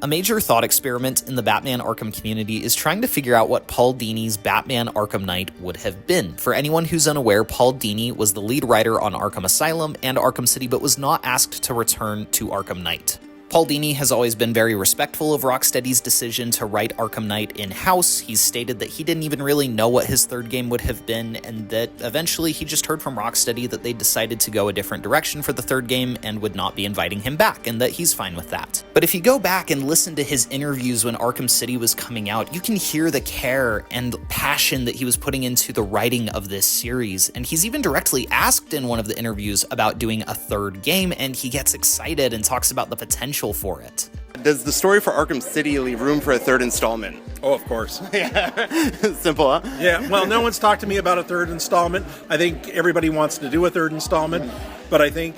A major thought experiment in the Batman Arkham community is trying to figure out what Paul Dini's Batman Arkham Knight would have been. For anyone who's unaware, Paul Dini was the lead writer on Arkham Asylum and Arkham City, but was not asked to return to Arkham Knight. Paul Dini has always been very respectful of Rocksteady's decision to write Arkham Knight in-house. He's stated that he didn't even really know what his third game would have been, and that eventually he just heard from Rocksteady that they decided to go a different direction for the third game and would not be inviting him back, and that he's fine with that. But if you go back and listen to his interviews when Arkham City was coming out, you can hear the care and passion that he was putting into the writing of this series, and he's even directly asked in one of the interviews about doing a third game, and he gets excited and talks about the potential for it. Does the story for Arkham City leave room for a third installment? Oh, of course. Yeah. Simple, huh? Yeah, well, no one's talked to me about a third installment. I think everybody wants to do a third installment, but I think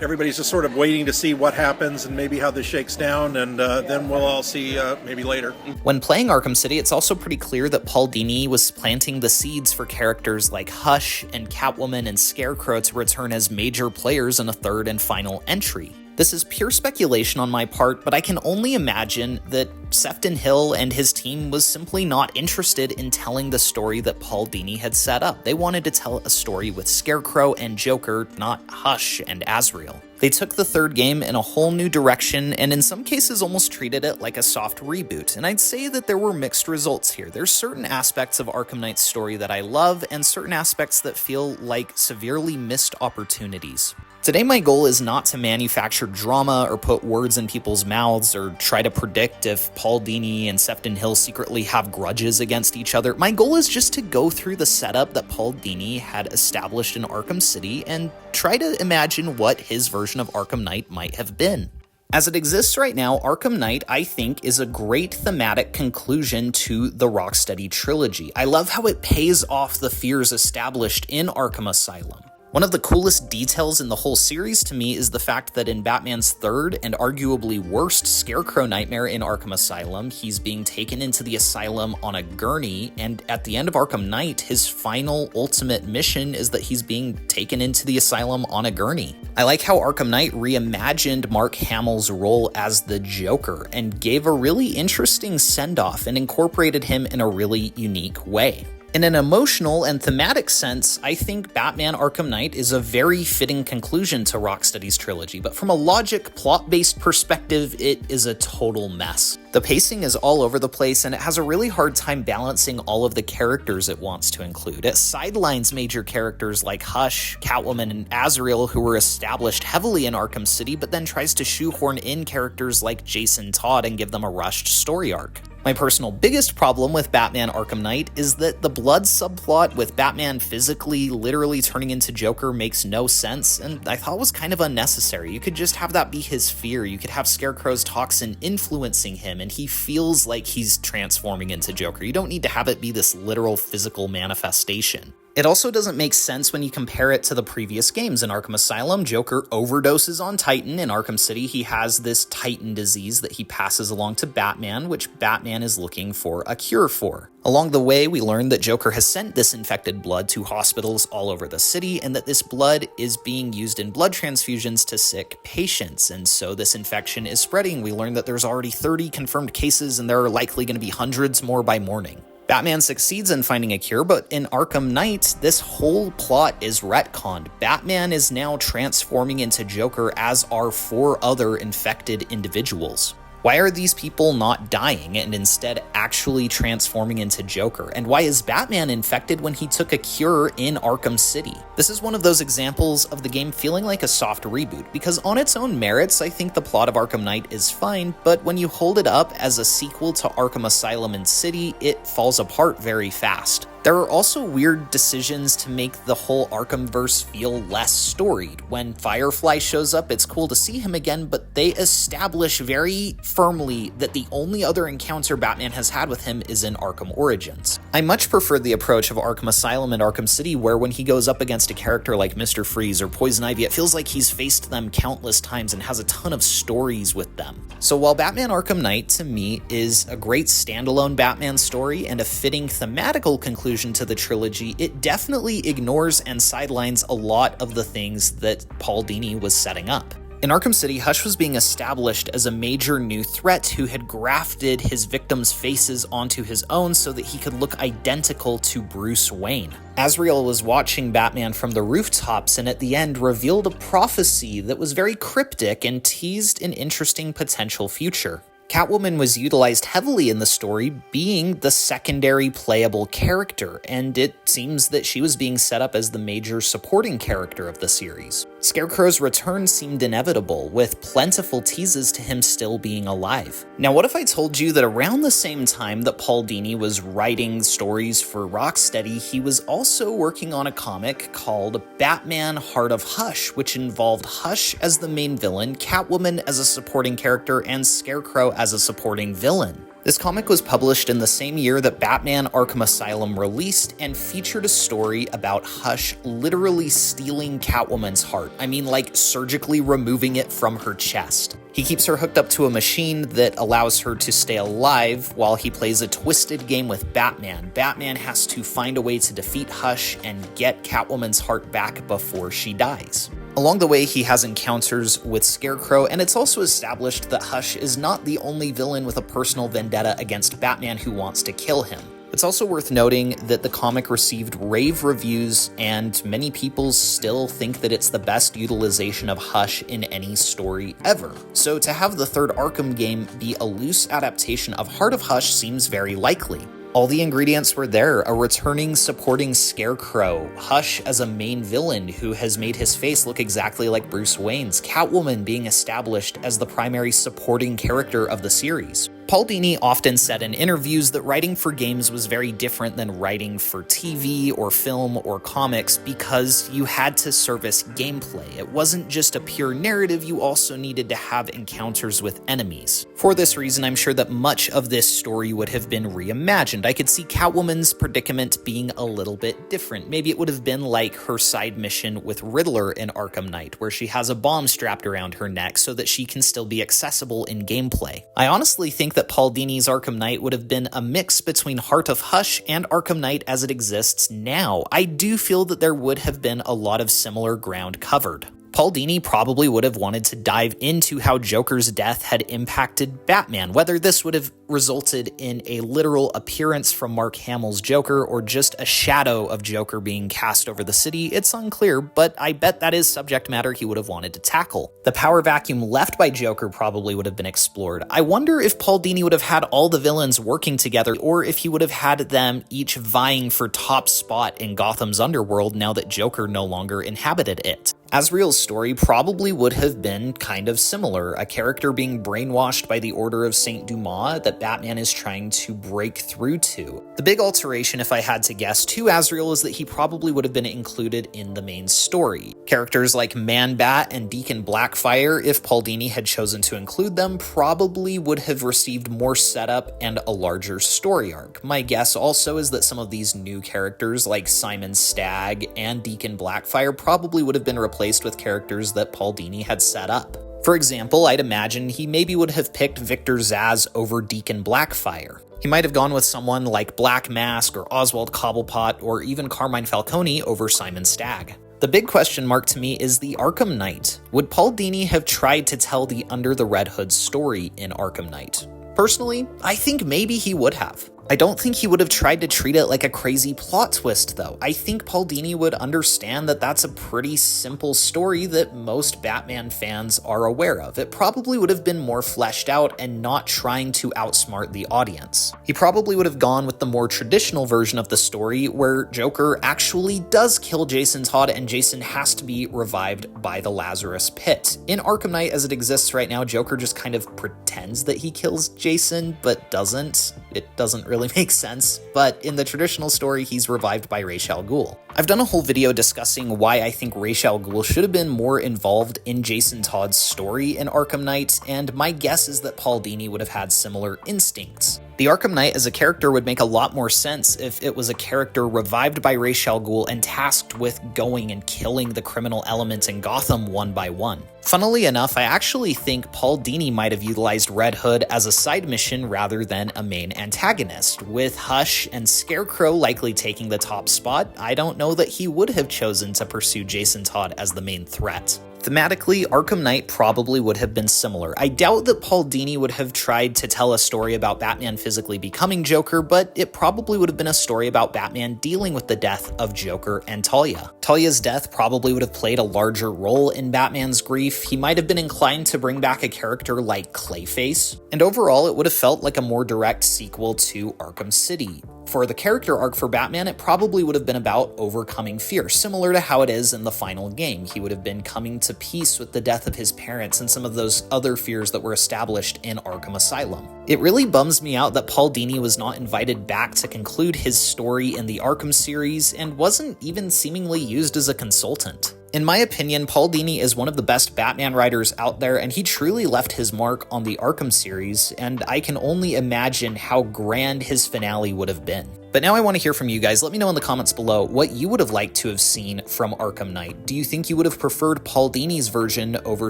everybody's just sort of waiting to see what happens and maybe how this shakes down, and then we'll all see maybe later. When playing Arkham City, it's also pretty clear that Paul Dini was planting the seeds for characters like Hush and Catwoman and Scarecrow to return as major players in a third and final entry. This is pure speculation on my part, but I can only imagine that Sefton Hill and his team was simply not interested in telling the story that Paul Dini had set up. They wanted to tell a story with Scarecrow and Joker, not Hush and Azrael. They took the third game in a whole new direction, and in some cases almost treated it like a soft reboot, and I'd say that there were mixed results here. There's certain aspects of Arkham Knight's story that I love, and certain aspects that feel like severely missed opportunities. Today my goal is not to manufacture drama or put words in people's mouths or try to predict if Paul Dini and Sefton Hill secretly have grudges against each other. My goal is just to go through the setup that Paul Dini had established in Arkham City and try to imagine what his version of Arkham Knight might have been. As it exists right now, Arkham Knight, I think, is a great thematic conclusion to the Rocksteady trilogy. I love how it pays off the fears established in Arkham Asylum. One of the coolest details in the whole series to me is the fact that in Batman's third and arguably worst Scarecrow nightmare in Arkham Asylum, he's being taken into the asylum on a gurney, and at the end of Arkham Knight, his final ultimate mission is that he's being taken into the asylum on a gurney. I like how Arkham Knight reimagined Mark Hamill's role as the Joker and gave a really interesting send-off and incorporated him in a really unique way. In an emotional and thematic sense, I think Batman Arkham Knight is a very fitting conclusion to Rocksteady's trilogy, but from a logic, plot-based perspective, it is a total mess. The pacing is all over the place, and it has a really hard time balancing all of the characters it wants to include. It sidelines major characters like Hush, Catwoman, and Azrael, who were established heavily in Arkham City, but then tries to shoehorn in characters like Jason Todd and give them a rushed story arc. My personal biggest problem with Batman Arkham Knight is that the blood subplot with Batman physically, literally turning into Joker makes no sense, and I thought was kind of unnecessary. You could just have that be his fear. You could have Scarecrow's toxin influencing him, and he feels like he's transforming into Joker. You don't need to have it be this literal physical manifestation. It also doesn't make sense when you compare it to the previous games. In Arkham Asylum, Joker overdoses on Titan. In Arkham City, he has this Titan disease that he passes along to Batman, which Batman is looking for a cure for. Along the way, we learn that Joker has sent this infected blood to hospitals all over the city, and that this blood is being used in blood transfusions to sick patients, and so this infection is spreading. We learn that there's already 30 confirmed cases, and there are likely going to be hundreds more by morning. Batman succeeds in finding a cure, but in Arkham Knight, this whole plot is retconned. Batman is now transforming into Joker, as are 4 other infected individuals. Why are these people not dying and instead actually transforming into Joker? And why is Batman infected when he took a cure in Arkham City? This is one of those examples of the game feeling like a soft reboot, because on its own merits, I think the plot of Arkham Knight is fine, but when you hold it up as a sequel to Arkham Asylum and City, it falls apart very fast. There are also weird decisions to make the whole Arkhamverse feel less storied. When Firefly shows up, it's cool to see him again, but they establish very firmly that the only other encounter Batman has had with him is in Arkham Origins. I much prefer the approach of Arkham Asylum and Arkham City, where when he goes up against a character like Mr. Freeze or Poison Ivy, it feels like he's faced them countless times and has a ton of stories with them. So while Batman Arkham Knight, to me, is a great standalone Batman story and a fitting thematical conclusion to the trilogy, it definitely ignores and sidelines a lot of the things that Paul Dini was setting up. In Arkham City, Hush was being established as a major new threat who had grafted his victims' faces onto his own so that he could look identical to Bruce Wayne. Azrael was watching Batman from the rooftops and at the end revealed a prophecy that was very cryptic and teased an interesting potential future. Catwoman was utilized heavily in the story, being the secondary playable character, and it seems that she was being set up as the major supporting character of the series. Scarecrow's return seemed inevitable, with plentiful teases to him still being alive. Now, what if I told you that around the same time that Paul Dini was writing stories for Rocksteady, he was also working on a comic called Batman Heart of Hush, which involved Hush as the main villain, Catwoman as a supporting character, and Scarecrow as a supporting villain. This comic was published in the same year that Batman Arkham Asylum released and featured a story about Hush literally stealing Catwoman's heart. I mean, like surgically removing it from her chest. He keeps her hooked up to a machine that allows her to stay alive while he plays a twisted game with Batman. Batman has to find a way to defeat Hush and get Catwoman's heart back before she dies. Along the way, he has encounters with Scarecrow, and it's also established that Hush is not the only villain with a personal vendetta against Batman who wants to kill him. It's also worth noting that the comic received rave reviews, and many people still think that it's the best utilization of Hush in any story ever. So to have the third Arkham game be a loose adaptation of Heart of Hush seems very likely. All the ingredients were there: a returning supporting Scarecrow, Hush as a main villain who has made his face look exactly like Bruce Wayne's, Catwoman being established as the primary supporting character of the series. Paul Dini often said in interviews that writing for games was very different than writing for TV or film or comics because you had to service gameplay. It wasn't just a pure narrative, you also needed to have encounters with enemies. For this reason, I'm sure that much of this story would have been reimagined. I could see Catwoman's predicament being a little bit different. Maybe it would have been like her side mission with Riddler in Arkham Knight, where she has a bomb strapped around her neck so that she can still be accessible in gameplay. I honestly think that Paul Dini's Arkham Knight would have been a mix between Heart of Hush and Arkham Knight as it exists now. I do feel that there would have been a lot of similar ground covered. Paul Dini probably would have wanted to dive into how Joker's death had impacted Batman, whether this would have resulted in a literal appearance from Mark Hamill's Joker or just a shadow of Joker being cast over the city. It's unclear, but I bet that is subject matter he would have wanted to tackle. The power vacuum left by Joker probably would have been explored. I wonder if Paul Dini would have had all the villains working together, or if he would have had them each vying for top spot in Gotham's underworld now that Joker no longer inhabited it. Azrael's story probably would have been kind of similar, a character being brainwashed by the Order of Saint Dumas that Batman is trying to break through to. The big alteration, if I had to guess, to Azrael is that he probably would have been included in the main story. Characters like Man-Bat and Deacon Blackfire, if Paul Dini had chosen to include them, probably would have received more setup and a larger story arc. My guess also is that some of these new characters like Simon Stagg and Deacon Blackfire probably would have been replaced with characters that Paul Dini had set up. For example, I'd imagine he maybe would have picked Victor Zsasz over Deacon Blackfire. He might have gone with someone like Black Mask or Oswald Cobblepot or even Carmine Falcone over Simon Stagg. The big question mark to me is the Arkham Knight. Would Paul Dini have tried to tell the Under the Red Hood story in Arkham Knight? Personally, I think maybe he would have. I don't think he would have tried to treat it like a crazy plot twist, though. I think Paul Dini would understand that that's a pretty simple story that most Batman fans are aware of. It probably would have been more fleshed out and not trying to outsmart the audience. He probably would have gone with the more traditional version of the story where Joker actually does kill Jason Todd and Jason has to be revived by the Lazarus Pit. In Arkham Knight as it exists right now, Joker just kind of pretends that he kills Jason, but doesn't. It doesn't really make sense, but in the traditional story, he's revived by Ra's al Ghul. I've done a whole video discussing why I think Ra's al Ghul should have been more involved in Jason Todd's story in Arkham Knight, and my guess is that Paul Dini would have had similar instincts. The Arkham Knight as a character would make a lot more sense if it was a character revived by Ra's al Ghul and tasked with going and killing the criminal elements in Gotham one by one. Funnily enough, I actually think Paul Dini might have utilized Red Hood as a side mission rather than a main antagonist. With Hush and Scarecrow likely taking the top spot, I don't know that he would have chosen to pursue Jason Todd as the main threat. Thematically, Arkham Knight probably would have been similar. I doubt that Paul Dini would have tried to tell a story about Batman physically becoming Joker, but it probably would have been a story about Batman dealing with the death of Joker and Talia. Talia's death probably would have played a larger role in Batman's grief. He might have been inclined to bring back a character like Clayface, and overall it would have felt like a more direct sequel to Arkham City. For the character arc for Batman, it probably would have been about overcoming fear, similar to how it is in the final game. He would have been coming to peace with the death of his parents and some of those other fears that were established in Arkham Asylum. It really bums me out that Paul Dini was not invited back to conclude his story in the Arkham series and wasn't even seemingly used as a consultant. In my opinion, Paul Dini is one of the best Batman writers out there, and he truly left his mark on the Arkham series, and I can only imagine how grand his finale would have been. But now I want to hear from you guys. Let me know in the comments below what you would have liked to have seen from Arkham Knight. Do you think you would have preferred Paul Dini's version over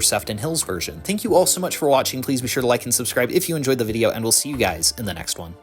Sefton Hill's version? Thank you all so much for watching. Please be sure to like and subscribe if you enjoyed the video, and we'll see you guys in the next one.